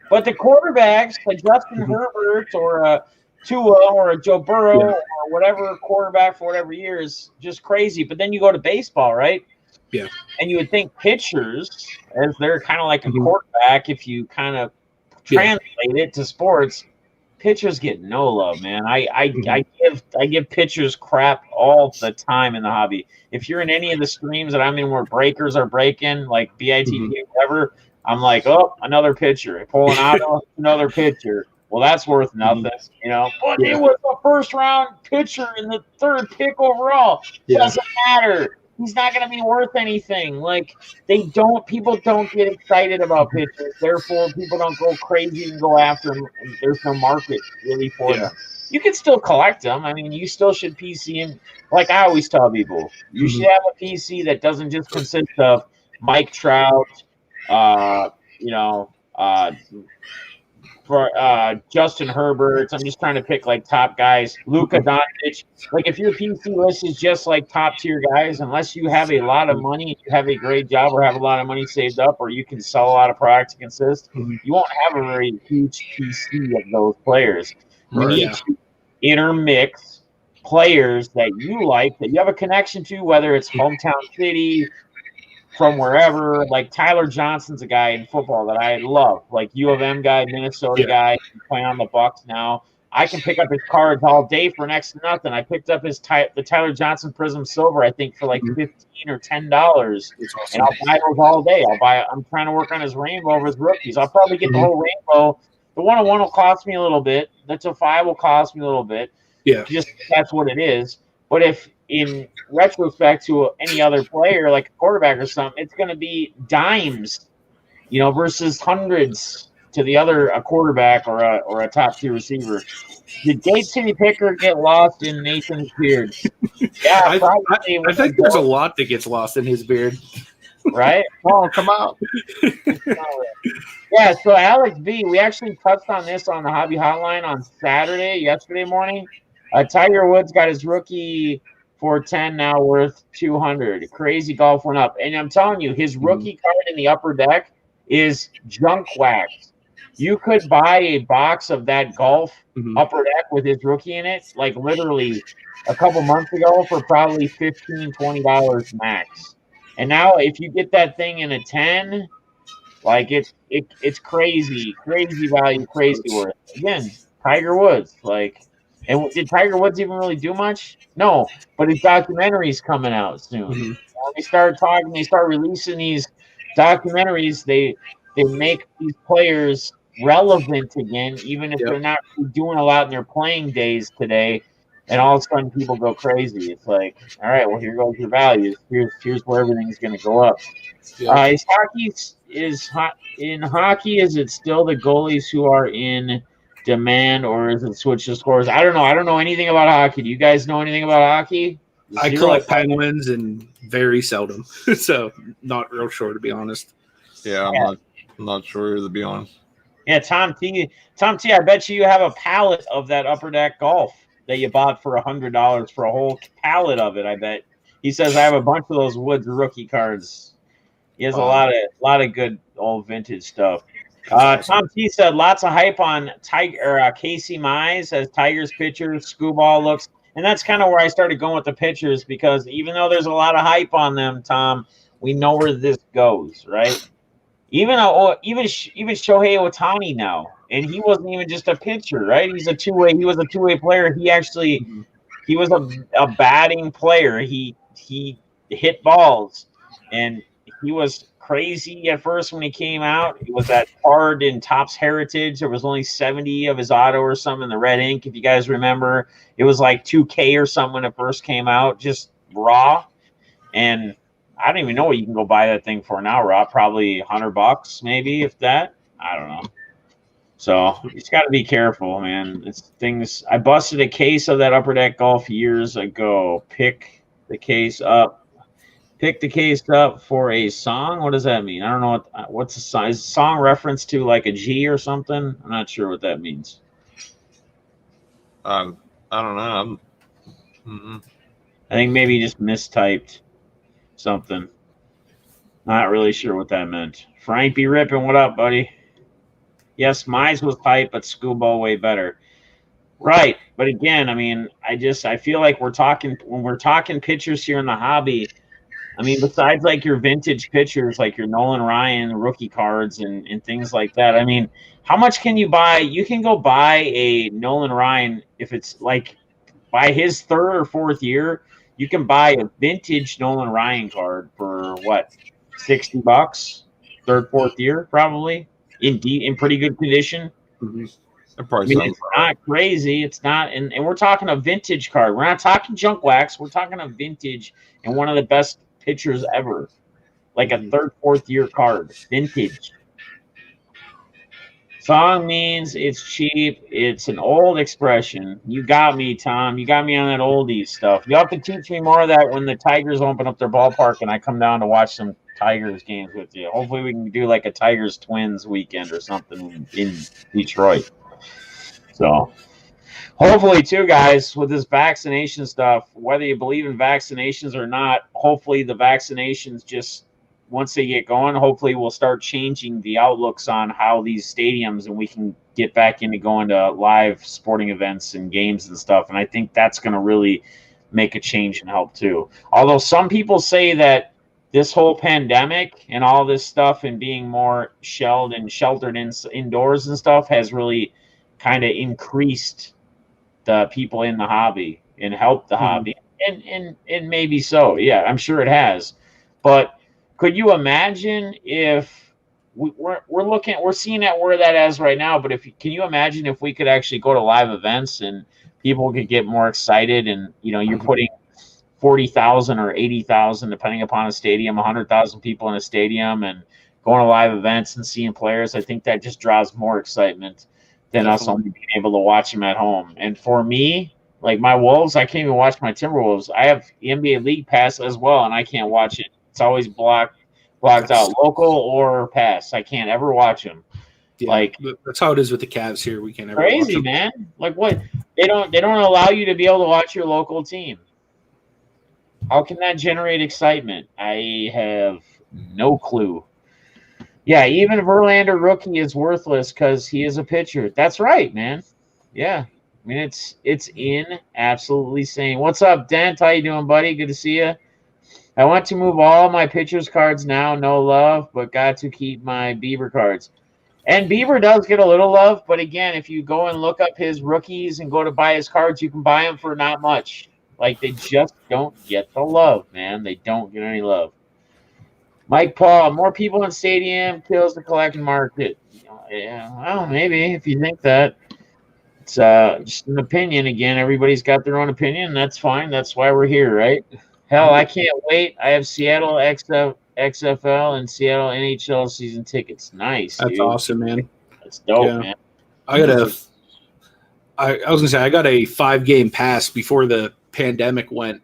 But the quarterbacks, like Justin Herbert or a Tua or a Joe Burrow or whatever quarterback for whatever year is just crazy. But then you go to baseball, right? Yeah. And you would think pitchers, as they're kind of like a quarterback, if you kind of translate it to sports, pitchers get no love, man. I give pitchers crap all the time in the hobby. If you're in any of the streams that I'm in where breakers are breaking, like BITD, whatever, I'm like, oh, another pitcher. Pulling out another pitcher. Well, that's worth nothing, you know. But it was a first-round pitcher in the third pick overall. Doesn't matter. He's not going to be worth anything. Like people don't get excited about pitchers. Therefore, people don't go crazy and go after them. There's no market really for them. You can still collect them. I mean, you still should PC him. Like I always tell people, you should have a PC that doesn't just consist of Mike Trout, for Justin Herbert. I'm just trying to pick like top guys. Luka Doncic. Like if your PC list is just like top tier guys, unless you have a lot of money, you have a great job, or have a lot of money saved up, or you can sell a lot of products to consist, you won't have a very huge PC of those players. You need to intermix players that you like, that you have a connection to, whether it's hometown city, from wherever. Like Tyler Johnson's a guy in football that I love, like U of M guy, Minnesota guy, playing on the Bucks now. I can pick up his cards all day for next to nothing. I picked up the Tyler Johnson Prism Silver, I think, for like $15 or $10, and I'll buy those all day. I'm trying to work on his rainbow of his rookies. I'll probably get the whole rainbow. The 101 will cost me a little bit. The 205 will cost me a little bit. Yeah, just that's what it is. But if in retrospect to any other player, like a quarterback or something, it's going to be dimes, versus hundreds to the other a quarterback or a top tier receiver. Did Gate City Picker get lost in Nathan's beard? Yeah, I probably. think there's a lot that gets lost in his beard. Right? Oh, come out. Yeah, so Alex B, we actually touched on this on the Hobby Hotline on yesterday morning. Tiger Woods got his rookie for 10 now worth 200. Crazy golf went up. And I'm telling you, his rookie card in the upper deck is junk wax. You could buy a box of that golf upper deck with his rookie in it, like literally a couple months ago for probably $15, $20 max. And now if you get that thing in a 10, like it's crazy value, crazy worth. Again, Tiger Woods. And did Tiger Woods even really do much? No, but his documentary's coming out soon. When they start releasing these documentaries, they make these players relevant again, even if they're not doing a lot in their playing days today. And all of a sudden, people go crazy. It's like, all right, well, here goes your values. Here's where everything's going to go up. In hockey? Is it still the goalies who are in demand, or is it switch to scores? I don't know. I don't know anything about hockey. Do you guys know anything about hockey? I collect Penguins and very seldom, so not real sure to be honest. Yeah, I'm not sure to be honest. Yeah, Tom T. I bet you have a pallet of that upper deck golf that you bought for $100 for a whole pallet of it. I bet he says I have a bunch of those Woods rookie cards. He has a lot of good old vintage stuff. Tom T said lots of hype on Casey Mize as Tigers pitcher. Scooball looks, and that's kind of where I started going with the pitchers, because even though there's a lot of hype on them, Tom, we know where this goes, right? Even Shohei Ohtani now, and he wasn't even just a pitcher, right? He was a two-way player. He was a batting player. He hit balls, and he was crazy at first when he came out. It was that card in Topps Heritage. There was only 70 of his auto or something in the red ink, if you guys remember. It was like 2K or something when it first came out, just raw. And I don't even know what you can go buy that thing for now, Rob. Probably $100, maybe, if that. I don't know. So you just got to be careful, man. It's things. I busted a case of that Upper Deck Golf years ago. Pick the case up for a song. What does that mean? I don't know what's a song. Is a song reference to like a G or something? I'm not sure what that means. I don't know. I think maybe you just mistyped something. Not really sure what that meant. Frank B. Rippin', what up, buddy? Yes, Mize was tight, but Scuba way better. Right. But again, I mean, I feel like when we're talking pitchers here in the hobby, I mean, besides like your vintage pitchers, like your Nolan Ryan rookie cards and things like that, I mean, how much can you buy? You can go buy a Nolan Ryan if it's like by his third or fourth year, you can buy a vintage Nolan Ryan card for what, $60? Third, fourth year, probably in pretty good condition. It's not crazy. It's not, and we're talking a vintage card. We're not talking junk wax. We're talking a vintage and one of the best pitchers ever, like a third, fourth year card, vintage. Song means it's cheap. It's an old expression. You got me, Tom. You got me on that oldies stuff. You have to teach me more of that when the Tigers open up their ballpark and I come down to watch some Tigers games with you. Hopefully we can do like a Tigers Twins weekend or something in Detroit. So hopefully too, guys, with this vaccination stuff, whether you believe in vaccinations or not, hopefully the vaccinations just, once they get going, hopefully we'll start changing the outlooks on how these stadiums, and we can get back into going to live sporting events and games and stuff. And I think that's going to really make a change and help too. Although some people say that this whole pandemic and all this stuff and being more shelled and sheltered indoors and stuff has really kind of increased the people in the hobby and helped the hobby. And maybe so. Yeah, I'm sure it has. But could you imagine if we're seeing that where that is right now? But can you imagine if we could actually go to live events and people could get more excited, and you're putting 40,000 or 80,000, depending upon a stadium, 100,000 people in a stadium, and going to live events and seeing players, I think that just draws more excitement than us only being able to watch them at home. And for me, like my Wolves, I can't even watch my Timberwolves. I have the NBA League Pass as well, and I can't watch it. It's always blocked out, local or pass. I can't ever watch them. Yeah, like that's how it is with the Cavs here. We can't ever watch crazy, them. man. Like what? They don't allow you to be able to watch your local team. How can that generate excitement? I have no clue. Yeah, even Verlander rookie is worthless because he is a pitcher. That's right, man. Yeah. I mean, it's absolutely insane. What's up, Dent? How you doing, buddy? Good to see you. I want to move all my pitchers cards now. No love, but got to keep my Bieber cards. And Bieber does get a little love, but again, if you go and look up his rookies and go to buy his cards, you can buy them for not much. Like, they just don't get the love, man. They don't get any love. Mike Paul, more people in stadium kills the collecting market. Yeah, well, maybe if you think that. It's just an opinion. Again, everybody's got their own opinion. That's fine. That's why we're here, right? Hell, I can't wait. I have Seattle XFL and Seattle NHL season tickets. Nice, That's dude. awesome, man. That's dope, man. I was gonna say I got a 5-game pass before the pandemic went,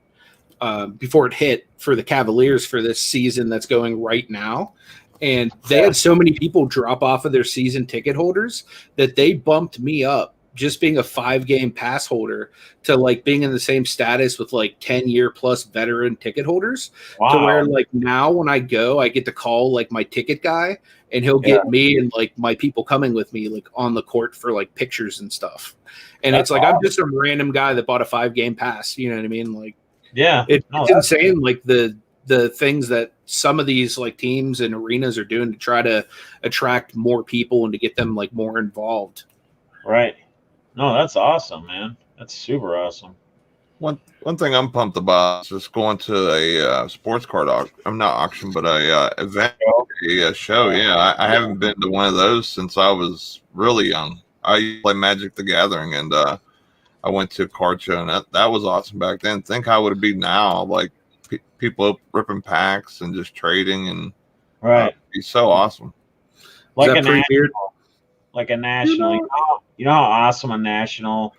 before it hit for the Cavaliers for this season that's going right now. And they had so many people drop off of their season ticket holders that they bumped me up, just being a 5-game pass holder, to like being in the same status with like 10-year plus veteran ticket holders. Wow. To where like now when I go, I get to call like my ticket guy, and he'll get me and like my people coming with me like on the court for like pictures and stuff. And That's it's like awesome. I'm just a random guy that bought a 5-game pass. You know what I mean? Like, yeah, it's insane. Like the things that some of these like teams and arenas are doing to try to attract more people and to get them like more involved. Right. No, that's awesome, man. That's super awesome. One thing I'm pumped about is just going to a sports card auction. I'm not auction, but a event, a show. Yeah, I haven't been to one of those since I was really young. I used to play Magic the Gathering, and I went to a card show, and that was awesome back then. Think how would it be now? Like people ripping packs and just trading, and right, it'd be so awesome. Like a national, You know how awesome a national.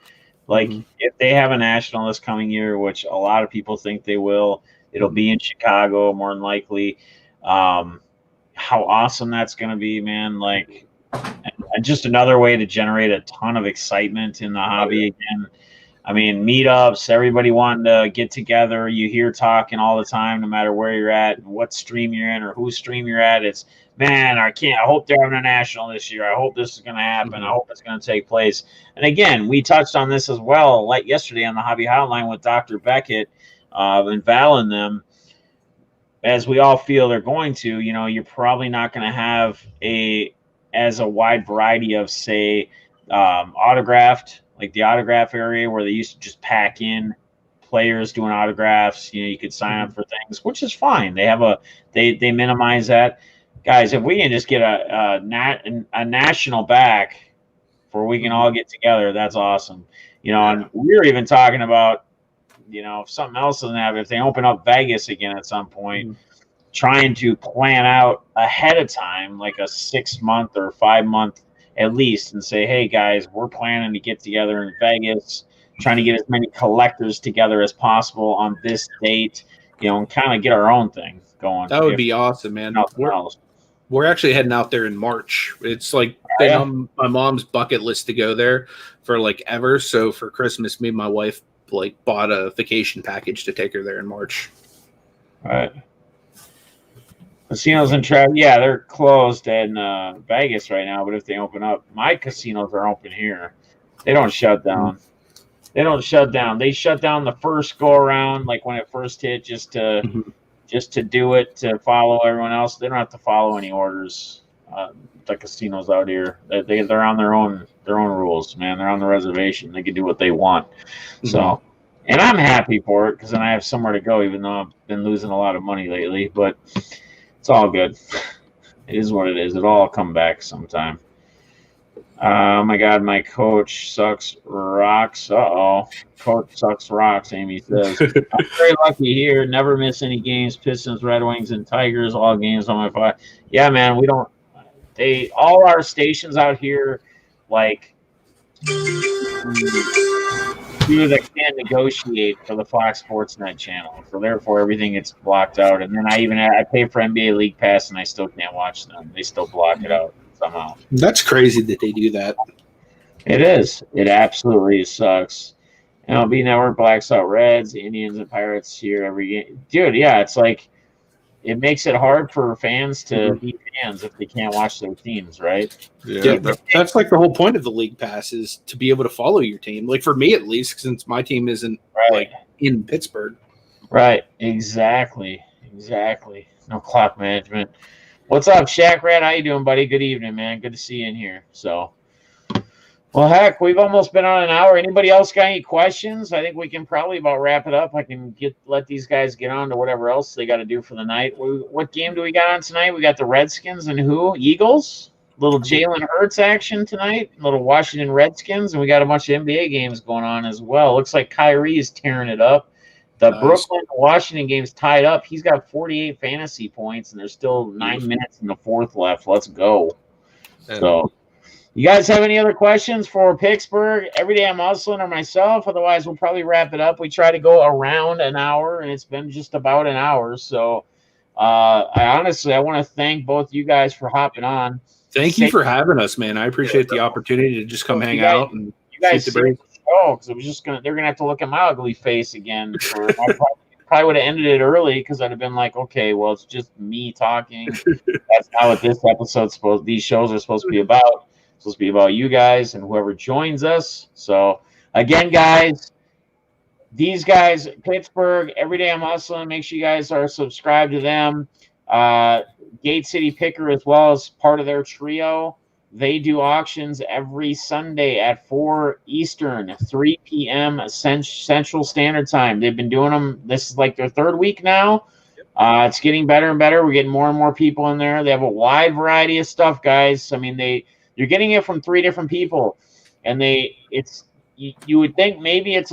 Like if they have a national this coming year, which a lot of people think they will, it'll be in Chicago more than likely. How awesome that's going to be, man! Like, and just another way to generate a ton of excitement in the hobby again. I mean, meetups, everybody wanting to get together. You hear talking all the time, no matter where you're at, what stream you're in, or whose stream you're at. It's, man, I hope they're having a national this year. I hope this is going to happen. I hope it's going to take place. And again, we touched on this as well, like yesterday on the Hobby Hotline with Dr. Beckett and Val and them. As we all feel they're going to, you're probably not going to have as a wide variety of, say, autographed, like the autograph area where they used to just pack in players doing autographs. You could sign up for things, which is fine. They have they minimize that. Guys, if we can just get a national back where we can all get together, that's awesome. And we were even talking about, if something else doesn't happen, if they open up Vegas again at some point, trying to plan out ahead of time, like a 6-month or 5-month at least, and say, hey guys, we're planning to get together in Vegas, trying to get as many collectors together as possible on this date, and kind of get our own thing going. That would be awesome, man. We're actually heading out there in March. It's like been on my mom's bucket list to go there for like ever. So for Christmas, me and my wife like bought a vacation package to take her there in March. All right. Casinos and travel, they're closed in Vegas right now. But if they open up, my casinos are open here. They don't shut down. They shut down the first go around, like when it first hit, just to do it, to follow everyone else. They don't have to follow any orders. The casinos out here, they're on their own rules, man. They're on the reservation. They can do what they want. So, and I'm happy for it because then I have somewhere to go. Even though I've been losing a lot of money lately, but it's all good. It is what it is. It'll all come back sometime. Oh my God, my coach sucks rocks. Coach sucks rocks. Amy says. I'm very lucky here. Never miss any games. Pistons, Red Wings, and Tigers. All games on my phone. Yeah, man. We don't. They all our stations out here, like few that can negotiate for the Fox Sports Net channel. So therefore, everything gets blocked out. And then I pay for NBA League Pass, and I still can't watch them. They still block it out somehow. That's crazy that they do that. It is. It absolutely sucks. MLB Network blacks out Reds, Indians, and Pirates here every game. Dude, yeah, it's like it makes it hard for fans to be fans if they can't watch their teams, right? Yeah, that's like the whole point of the league pass is to be able to follow your team. Like for me, at least, since my team isn't like in Pittsburgh. Right. Exactly. No clock management. What's up, Shaq Rat? How you doing, buddy? Good evening, man. Good to see you in here. So, well, heck, we've almost been on an hour. Anybody else got any questions? I think we can probably about wrap it up. I can let these guys get on to whatever else they got to do for the night. What game do we got on tonight? We got the Redskins and who? Eagles? Little Jalen Hurts action tonight. Little Washington Redskins, and we got a bunch of NBA games going on as well. Looks like Kyrie is tearing it up. The Brooklyn Washington game's tied up. He's got 48 fantasy points, and there's still 9 minutes in the fourth left. Let's go. So, you guys have any other questions for Pittsburgh, Everyday I'm Hustling, or myself? Otherwise, we'll probably wrap it up. We try to go around an hour, and it's been just about an hour. So, I want to thank both you guys for hopping on. Thank you for having us, man. I appreciate the opportunity to just come hang out and you guys shoot the break. Because it was they're gonna have to look at my ugly face again. I probably would have ended it early because I'd have been like, okay, well, it's just me talking. That's not what this episode's supposed. These shows are supposed to be about. It's supposed to be about you guys and whoever joins us. So again, guys, these guys, Pittsburgh, Everyday I'm Hustling. Make sure you guys are subscribed to them. Gate City Picker as well as part of their trio. They do auctions every Sunday at 4 Eastern, 3 p.m. Central Standard Time. They've been doing them. This is like their third week now. It's getting better and better. We're getting more and more people in there. They have a wide variety of stuff, guys. I mean, you're getting it from 3 different people, and you would think maybe it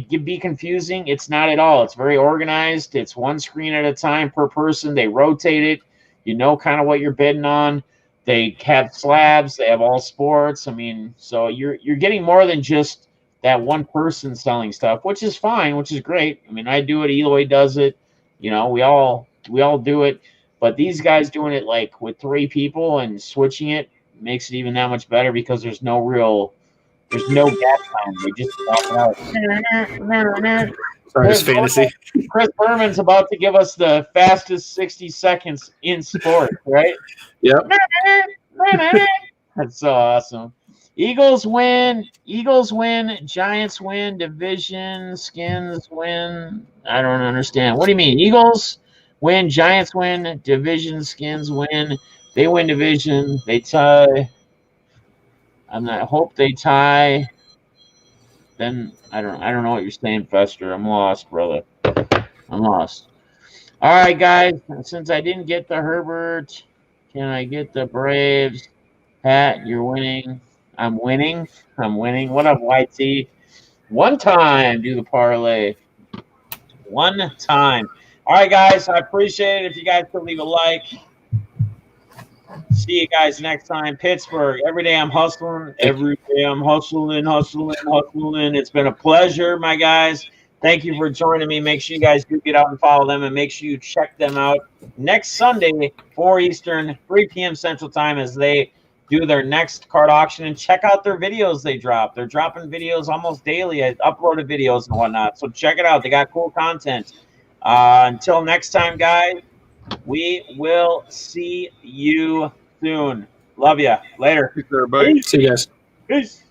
could be confusing. It's not at all. It's very organized. It's one screen at a time per person. They rotate it. You know kind of what you're bidding on. They have slabs. They have all sports. I mean, so you're getting more than just that one person selling stuff, which is fine, which is great. I mean, I do it. Eloy does it. You know, we all do it. But these guys doing it like with 3 people and switching it makes it even that much better because there's no gap time. They just walk out. Sorry, it's fantasy. Chris Berman's about to give us the fastest 60 seconds in sport, right? Yep. That's so awesome. Eagles win. Giants win. Division. Skins win. I don't understand. What do you mean? Eagles win. Giants win. Division. Skins win. They win division. They tie. I hope they tie. Then I don't know what you're saying, Fester. I'm lost, brother. I'm lost. All right, guys. Since I didn't get the Herbert, can I get the Braves? Pat, you're winning. I'm winning. What up, YT? One time, do the parlay. One time. All right, guys. I appreciate it. If you guys could leave a like. See you guys next time. Pittsburgh, every day I'm hustling. Every day I'm hustling. It's been a pleasure, my guys. Thank you for joining me. Make sure you guys do get out and follow them, and make sure you check them out next Sunday, 4 Eastern, 3 p.m. Central Time, as they do their next card auction. And check out their videos they drop. They're dropping videos almost daily, uploaded videos and whatnot. So check it out. They got cool content. Until next time, guys, we will see you soon. Love ya. Later. Everybody. See you guys. Peace.